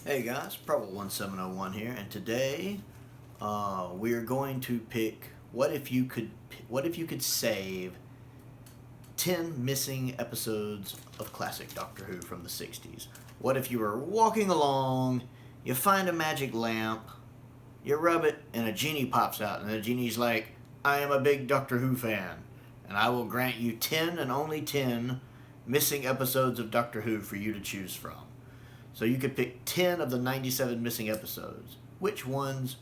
Hey guys, Prowl 1701 here, and today we are going to pick what if you could save 10 missing episodes of classic Doctor Who from the 60s. What if you were walking along, you find a magic lamp, you rub it, and a genie pops out, and the genie's like, "I am a big Doctor Who fan, and I will grant you 10 and only 10 missing episodes of Doctor Who for you to choose from." So you could pick 10 of the 97 missing episodes. Which ones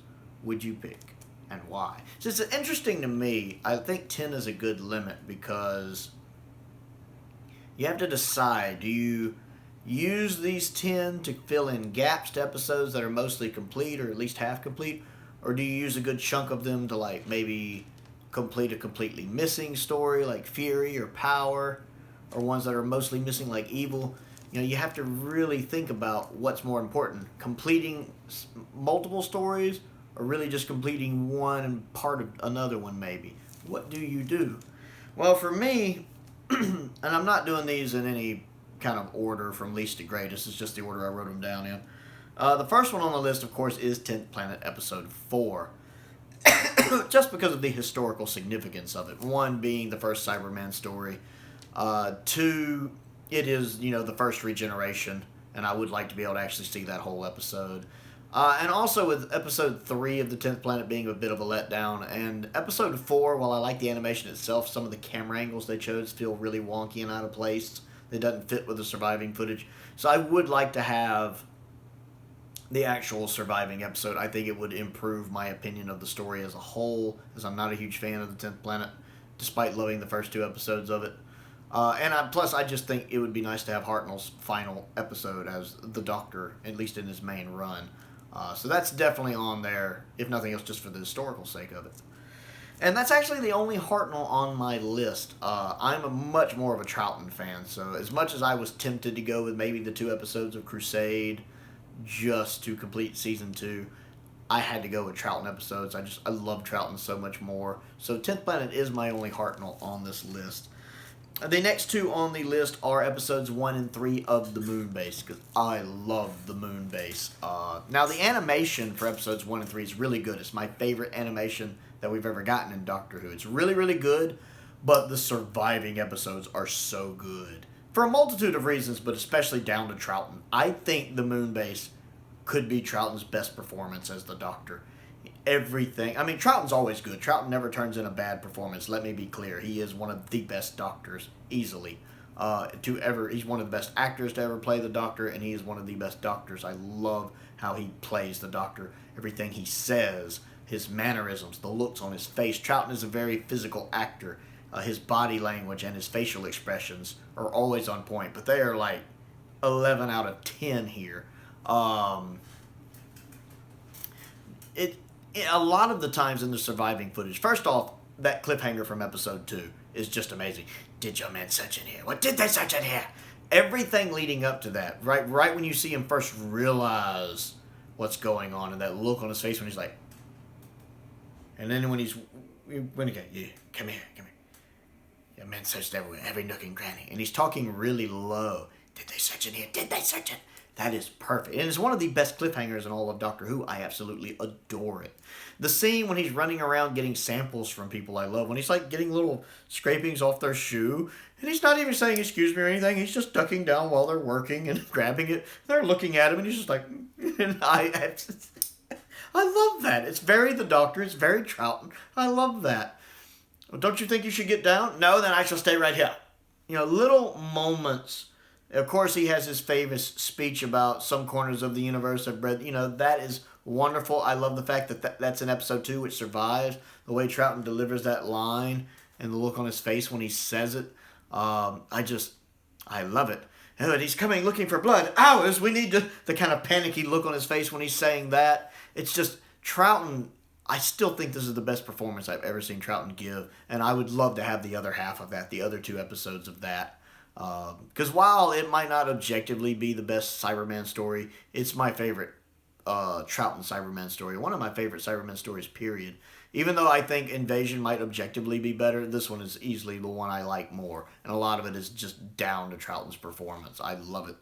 would you pick and why? So it's interesting to me. I think 10 is a good limit because you have to decide, do you use these 10 to fill in gaps to episodes that are mostly complete or at least half complete? Or do you use a good chunk of them to like maybe complete a completely missing story like Fury or Power, or ones that are mostly missing like Evil? You know, you have to really think about what's more important, completing multiple stories or really just completing one and part of another one maybe. What do you do? Well, for me, and I'm not doing these in any kind of order from least to greatest, it's just the order I wrote them down in. The first one on the list, of course, is 10th Planet Episode 4. Just because of the historical significance of it. One being the first Cyberman story. Two, it is, the first regeneration, and I would like to be able to actually see that whole episode. And also with episode 3 of the 10th Planet being a bit of a letdown, and episode 4, while I like the animation itself, some of the camera angles they chose feel really wonky and out of place. They doesn't fit with the surviving footage. So I would like to have the actual surviving episode. I think it would improve my opinion of the story as a whole, as I'm not a huge fan of the 10th Planet, despite loving the first 2 episodes of it. Plus, I just think it would be nice to have Hartnell's final episode as the Doctor, at least in his main run. So that's definitely on there, if nothing else, just for the historical sake of it. And that's actually the only Hartnell on my list. I'm much more of a Troughton fan, so as much as I was tempted to go with maybe the 2 episodes of Crusade just to complete Season 2, I had to go with Troughton episodes. I love Troughton so much more. So 10th Planet is my only Hartnell on this list. The next 2 on the list are episodes 1 and 3 of the Moonbase, because I love the Moonbase. Now, the animation for episodes 1 and 3 is really good. It's my favorite animation that we've ever gotten in Doctor Who. It's really, really good, but the surviving episodes are so good. For a multitude of reasons, but especially down to Troughton. I think the Moonbase could be Troughton's best performance as the Doctor. Everything. I mean, Troughton's always good. Troughton never turns in a bad performance. Let me be clear. He is one of the best Doctors, easily. He's one of the best actors to ever play the Doctor, and he is one of the best Doctors. I love how he plays the Doctor. Everything he says, his mannerisms, the looks on his face. Troughton is a very physical actor. His body language and his facial expressions are always on point, but they are like 11 out of 10 here. A lot of the times in the surviving footage, first off, that cliffhanger from episode 2 is just amazing. Did your men search in here? What did they search in here? Everything leading up to that, right when you see him first realize what's going on, and that look on his face when he's like, and then when he goes, "Yeah, come here. Your men searched everywhere, every nook and cranny," and he's talking really low. Did they search in here? Did they search it? That is perfect. And it's one of the best cliffhangers in all of Doctor Who. I absolutely adore it. The scene when he's running around getting samples from people I love, when he's like getting little scrapings off their shoe, and he's not even saying excuse me or anything, he's just ducking down while they're working and grabbing it. They're looking at him and he's just like, and I love that. It's very the Doctor, it's very Troughton. I love that. Well, don't you think you should get down? No, then I shall stay right here. Little moments. Of course, he has his famous speech about some corners of the universe have bred. That is wonderful. I love the fact that that's in episode 2, which survives. The way Troughton delivers that line and the look on his face when he says it. I love it. Oh, and he's coming looking for blood. Ours, we need to... The kind of panicky look on his face when he's saying that. It's just, Troughton... I still think this is the best performance I've ever seen Troughton give. And I would love to have the other half of that, the other 2 episodes of that. Because while it might not objectively be the best Cyberman story, it's my favorite Troughton Cyberman story. One of my favorite Cyberman stories, period. Even though I think Invasion might objectively be better, this one is easily the one I like more. And a lot of it is just down to Troughton's performance. I love it.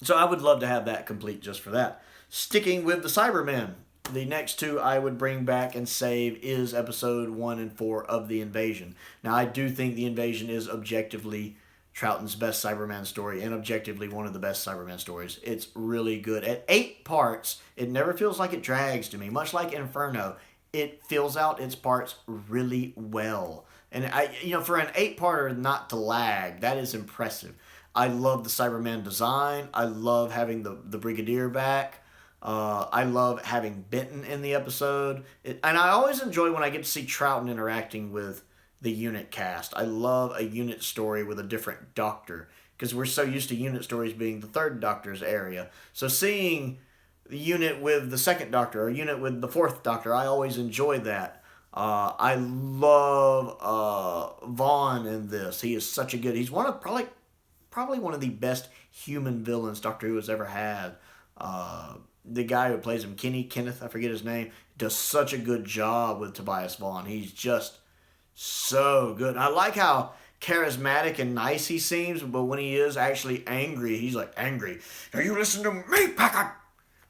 So I would love to have that complete just for that. Sticking with the Cybermen, the next two I would bring back and save is episode 1 and 4 of The Invasion. Now, I do think The Invasion is objectively Troughton's best Cyberman story and objectively one of the best Cyberman stories. It's really good. At 8 parts, it never feels like it drags to me. Much like Inferno, it fills out its parts really well. And for an 8-parter not to lag, that is impressive. I love the Cyberman design. I love having the Brigadier back. I love having Benton in the episode. And I always enjoy when I get to see Troughton interacting with the unit cast. I love a unit story with a different doctor, because we're so used to unit stories being the third doctor's area. So seeing the unit with the second doctor or unit with the fourth doctor, I always enjoy that. I love Vaughn in this. He is such a good... He's probably one of the best human villains Doctor Who has ever had. The guy who plays him, Kenneth, I forget his name, does such a good job with Tobias Vaughn. He's just so good. And I like how charismatic and nice he seems, but when he is actually angry, he's like, angry. Now you listen to me, Packard!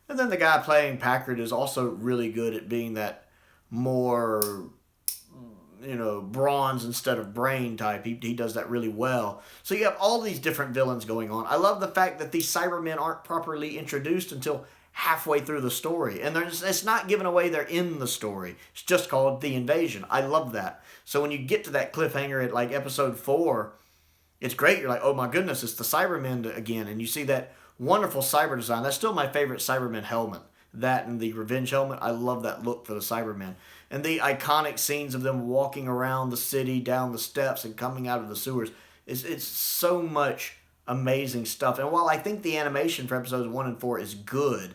And then the guy playing Packard is also really good at being that more, bronze instead of brain type. He does that really well. So you have all these different villains going on. I love the fact that these Cybermen aren't properly introduced until halfway through the story. And it's not given away they're in the story. It's just called The Invasion. I love that. So when you get to that cliffhanger at like episode 4, it's great. You're like, oh my goodness, it's the Cybermen again. And you see that wonderful cyber design. That's still my favorite Cybermen helmet. That and the Revenge helmet. I love that look for the Cybermen. And the iconic scenes of them walking around the city, down the steps, and coming out of the sewers. It's so much amazing stuff. And while I think the animation for episodes 1 and 4 is good,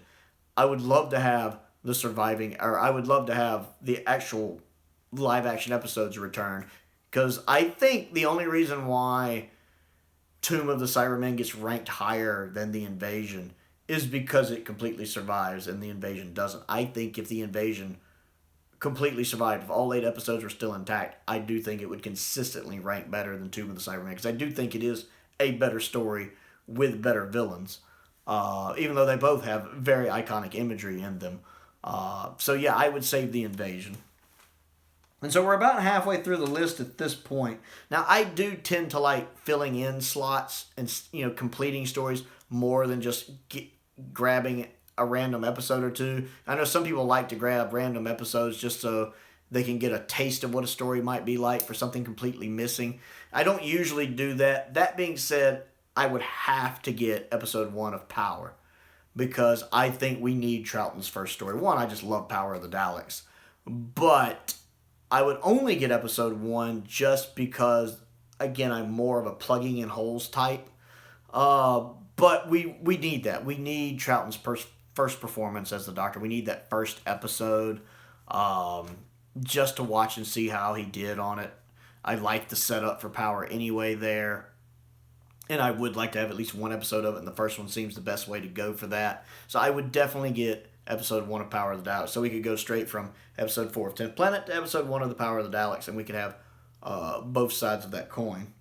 I would love to have I would love to have the actual live action episodes return. Because I think the only reason why Tomb of the Cybermen gets ranked higher than The Invasion is because it completely survives and The Invasion doesn't. I think if The Invasion completely survived, if all 8 episodes were still intact, I do think it would consistently rank better than Tomb of the Cybermen, because I do think it is a better story with better villains, even though they both have very iconic imagery in them. So yeah, I would save The Invasion. And so we're about halfway through the list at this point. Now, I do tend to like filling in slots and completing stories more than just grabbing a random episode or two. I know some people like to grab random episodes just so they can get a taste of what a story might be like for something completely missing. I don't usually do that. That being said, I would have to get episode 1 of Power, because I think we need Troughton's first story. One, I just love Power of the Daleks. But I would only get episode 1 just because, again, I'm more of a plugging in holes type. But we need that. We need Troughton's first performance as the Doctor. We need that first episode just to watch and see how he did on it. I like the setup for Power anyway there. And I would like to have at least one episode of it, and the first one seems the best way to go for that. So I would definitely get episode 1 of Power of the Daleks. So we could go straight from episode 4 of 10th Planet to episode 1 of the Power of the Daleks, and we could have both sides of that coin.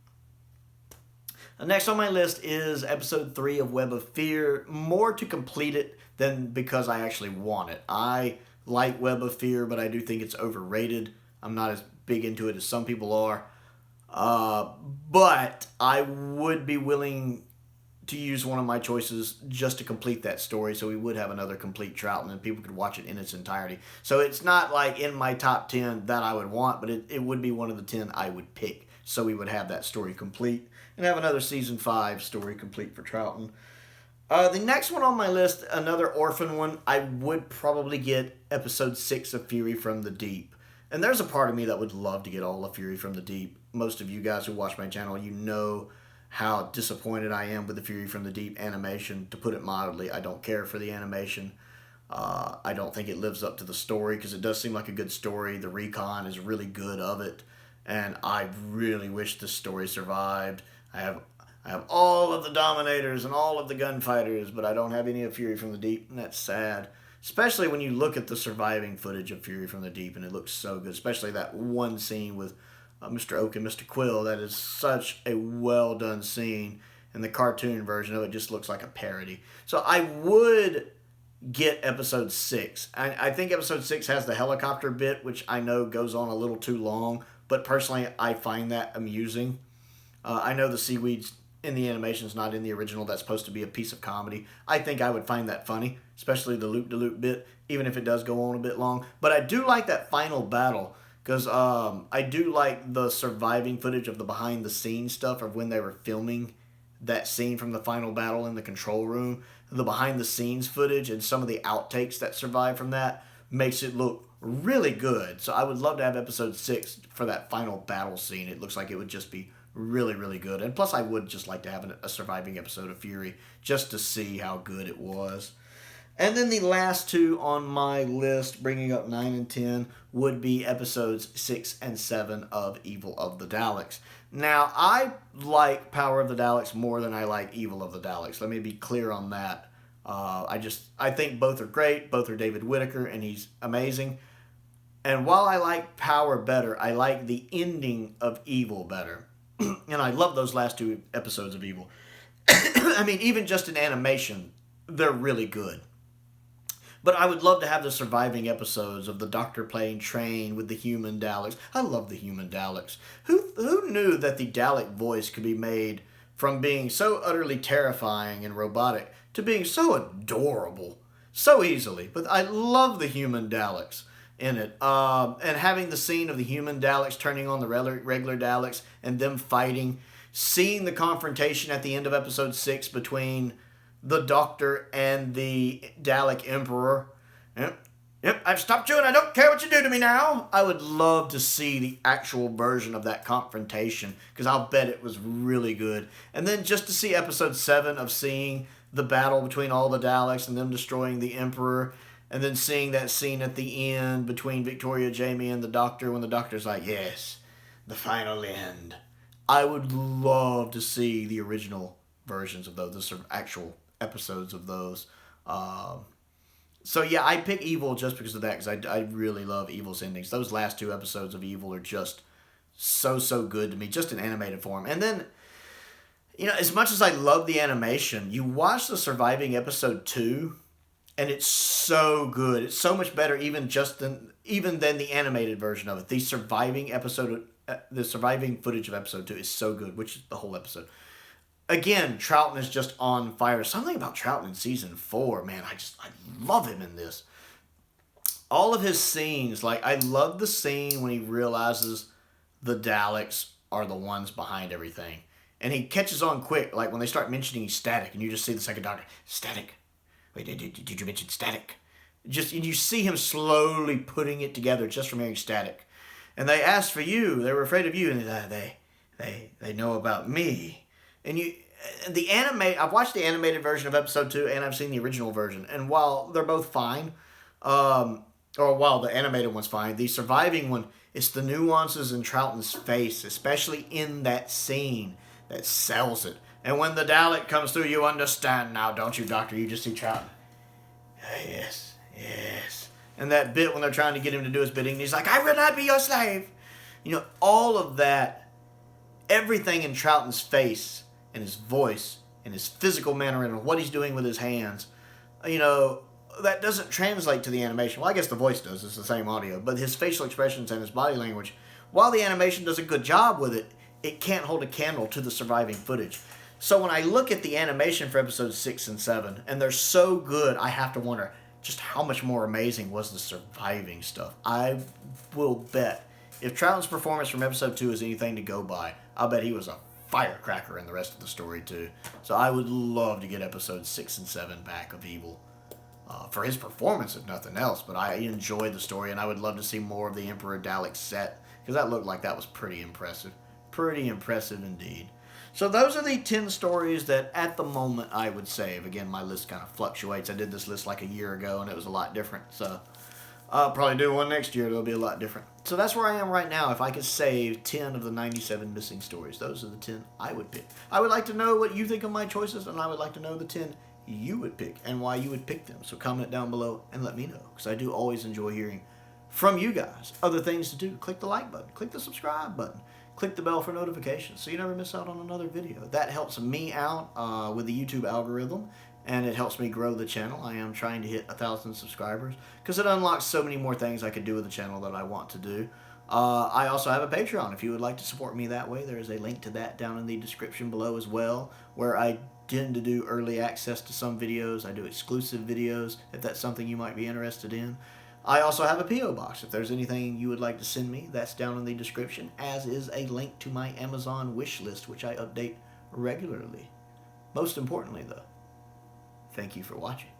Next on my list is episode 3 of Web of Fear. More to complete it than because I actually want it. I like Web of Fear, but I do think it's overrated. I'm not as big into it as some people are. But I would be willing to use one of my choices just to complete that story, so we would have another complete Troughton and people could watch it in its entirety. So it's not like in my top 10 that I would want, but it would be one of the 10 I would pick, so we would have that story complete and have another season 5 story complete for Troughton. The next one on my list, another orphan one, I would probably get episode 6 of Fury from the Deep. And there's a part of me that would love to get all of Fury from the Deep. Most of you guys who watch my channel, you know how disappointed I am with the Fury from the Deep animation. To put it mildly, I don't care for the animation. I don't think it lives up to the story, because it does seem like a good story. The recon is really good of it, and I really wish this story survived. I have all of the Dominators and all of the Gunfighters, but I don't have any of Fury from the Deep, and that's sad. Especially when you look at the surviving footage of Fury from the Deep, and it looks so good. Especially that one scene with Mr. Oak and Mr. Quill. That is such a well-done scene. and the cartoon version of it just looks like a parody. So I would get episode 6. I think episode 6 has the helicopter bit, which I know goes on a little too long, but personally I find that amusing. I know the seaweeds in the animation is not in the original. That's supposed to be a piece of comedy. I think I would find that funny, especially the loop-de-loop bit, even if it does go on a bit long. But I do like that final battle, because I do like the surviving footage of the behind-the-scenes stuff of when they were filming that scene from the final battle in the control room. The behind-the-scenes footage and some of the outtakes that survive from that makes it look really good. So I would love to have episode 6 for that final battle scene. It looks like it would just be really, really good. And plus I would just like to have a surviving episode of Fury just to see how good it was. And then the last two on my list, bringing up 9 and 10, would be episodes 6 and 7 of Evil of the Daleks. Now, I like Power of the Daleks more than I like Evil of the Daleks. Let me be clear on that. I think both are great. Both are David Whittaker, and he's amazing. And while I like Power better, I like the ending of Evil better. And I love those last two episodes of Evil. I mean, even just in animation, they're really good. But I would love to have the surviving episodes of the Doctor playing train with the human Daleks. I love the human Daleks. Who knew that the Dalek voice could be made from being so utterly terrifying and robotic to being so adorable so easily? But I love the human Daleks in it. And having the scene of the human Daleks turning on the regular Daleks and them fighting. Seeing the confrontation at the end of episode 6 between the Doctor and the Dalek Emperor. Yep, I've stopped you and I don't care what you do to me now. I would love to see the actual version of that confrontation, because I'll bet it was really good. And then just to see episode 7 of seeing the battle between all the Daleks and them destroying the Emperor, and then seeing that scene at the end between Victoria, Jamie, and the Doctor when the Doctor's like, yes, the final end. I would love to see the original versions of those, the actual episodes of those. So yeah, I pick Evil just because of that, because I really love Evil's endings. Those last two episodes of Evil are just so good to me, just in animated form. And then, you know, as much as I love the animation, you watch the surviving episode 2, and it's so good. It's so much better even than the animated version of it. The surviving footage of episode 2 is so good, which is the whole episode. Again, Troughton is just on fire. Something about Troughton in season 4, man, I love him in this. All of his scenes, like, I love the scene when he realizes the Daleks are the ones behind everything. And he catches on quick, like when they start mentioning Static, and you just see the second Doctor, Static. Wait, did you mention Static? And you see him slowly putting it together just from hearing Static. And they asked for you, they were afraid of you, and they know about me. And I've watched the animated version of episode 2, and I've seen the original version. And while they're both fine, or while the animated one's fine, the surviving one, it's the nuances in Troughton's face, especially in that scene, that sells it. And when the Dalek comes through, you understand now, don't you, Doctor? You just see Troughton. Yes. And that bit when they're trying to get him to do his bidding, and he's like, I will not be your slave. You know, all of that, everything in Troughton's face, and his voice, and his physical manner, and what he's doing with his hands, you know, that doesn't translate to the animation. Well, I guess the voice does. It's the same audio. But his facial expressions and his body language, while the animation does a good job with it, it can't hold a candle to the surviving footage. So when I look at the animation for episodes 6 and 7, and they're so good, I have to wonder just how much more amazing was the surviving stuff. I will bet, if Troughton's performance from episode 2 is anything to go by, I'll bet he was a firecracker in the rest of the story too. So I would love to get episodes 6 and 7 back of Evil. For his performance, if nothing else. But I enjoyed the story, and I would love to see more of the Emperor Dalek set, because that looked like that was pretty impressive. Pretty impressive indeed. So those are the 10 stories that at the moment I would save. Again, my list kind of fluctuates. I did this list like a year ago, and it was a lot different. So I'll probably do one next year. It'll be a lot different. So that's where I am right now. If I could save 10 of the 97 missing stories, those are the 10 I would pick. I would like to know what you think of my choices, and I would like to know the 10 you would pick and why you would pick them. So comment down below and let me know, because I do always enjoy hearing from you guys. Other things to do: click the like button, click the subscribe button, click the bell for notifications so you never miss out on another video. That helps me out with the YouTube algorithm, and it helps me grow the channel. I am trying to hit 1,000 subscribers because it unlocks so many more things I could do with the channel that I want to do. I also have a Patreon. If you would like to support me that way, there is a link to that down in the description below as well, where I tend to do early access to some videos. I do exclusive videos, if that's something you might be interested in. I also have a P.O. box. If there's anything you would like to send me, that's down in the description, as is a link to my Amazon wish list, which I update regularly. Most importantly, though, thank you for watching.